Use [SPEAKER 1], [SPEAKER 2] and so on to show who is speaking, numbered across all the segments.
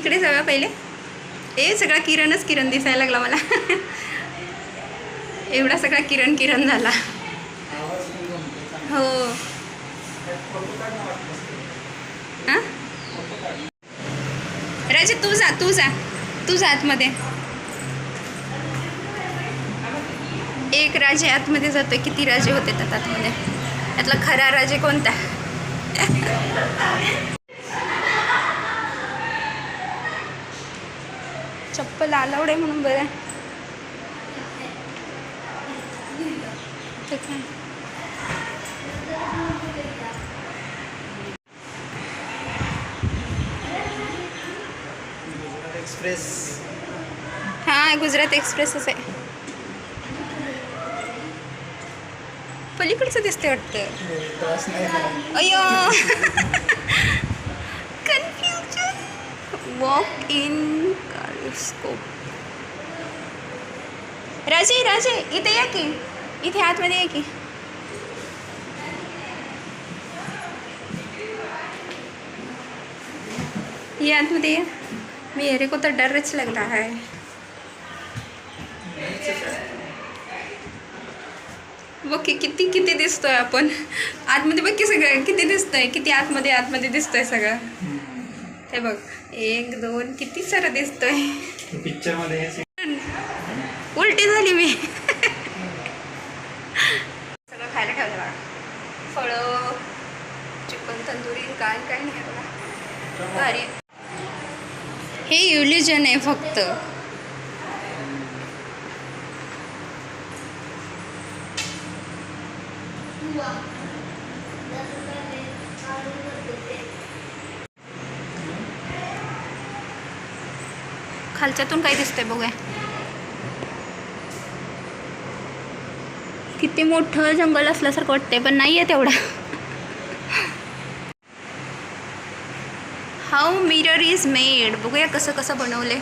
[SPEAKER 1] इकडे जाऊया पहिले. सगळा किरण दिसायला लागला मला. एवढा सगळा किरण झाला. हो. हां राजे तू जा आतमध्ये. एक राजे आतमध्ये जातोय. किती राजे होते त्यात आतमध्ये? यातला खरा राजे कोणता? चप्पल अलाउड आहे म्हणून बरं.
[SPEAKER 2] एक्सप्रेस.
[SPEAKER 1] हां गुजरात एक्सप्रेसच आहे. पलीकडचं दिसते वाटतं. अय्यो. कन्फ्युजन. Walk in scope. राजे इथे या की. इथे आतमध्ये या की. ये आतमध्ये या. मेरे को तो डरच लग रहा है. बघ किती दिसतोय आपण आतमध्ये. बघ की सगळं किती दिसतंय. किती आतमध्ये दिसतोय सगळं. हे बघ 1 2 किती सारं दिसतोय.
[SPEAKER 2] पिक्चर मध्ये
[SPEAKER 1] उलटी झाली मी. सगळं खायला ठेवलं बघा. फळं, चिकन तंदुरी, काय नाही बघा. भारी. हे इल्युजन आहे फक्त. खालच्यातून काय दिसतंय बघूया. किती मोठं जंगल असल्यासारखं वाटतंय पण नाही आहे तेवढा. How mirror is made. बघूया कसं बनवले.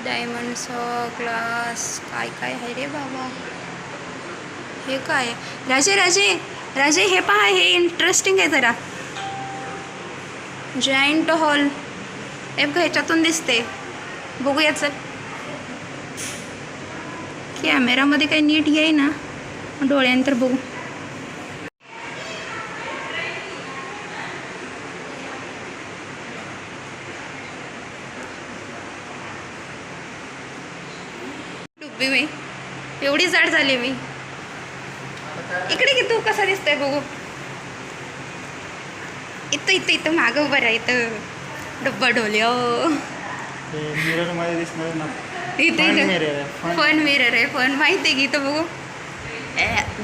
[SPEAKER 1] डायमंड्स ग्लास काय आहे रे बाबा. हे काय राजे हे पहा. हे इंटरेस्टिंग आहे जरा. Giant hall. हे ह्याच्यातून दिसते. बघूया चल. कॅमेरामध्ये काही नीट येई ना डोळ्यांतर बघू. डुबी मी एवढी जाड झाली मी. इकडे की तू कसा दिसतोय बघू. इथं मागं उभं राहा. इथं डब्बा ढोल्या.
[SPEAKER 2] मिरर मध्ये दिसणार ना.
[SPEAKER 1] इथे फन मिरर आहे. फन माहिती आहे की इथं बघू.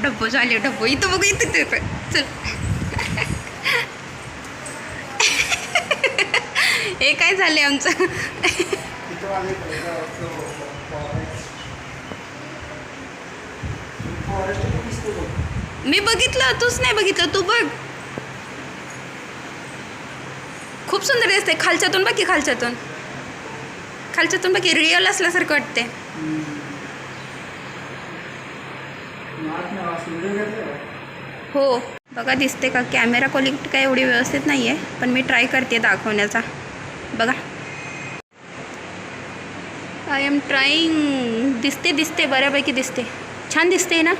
[SPEAKER 1] डब्बो झाले डब्बो. इथं बघू. इथं चल. हे काय झाले आमचं. मी बघितलं तूच नाही बघितलं. तू बघ. खूप सुंदर दिसते. खालच्यातून बघ की. खालच्यातून बघ की. रिअल असल्यासारखं वाटते. हो बघा दिसते का. कॅमेरा क्वालिटी काय एवढी व्यवस्थित नाही आहे पण मी ट्राय करते दाखवण्याचा. बघा आय एम ट्राईंग. दिसते बऱ्यापैकी दिसते. छान दिसते ना.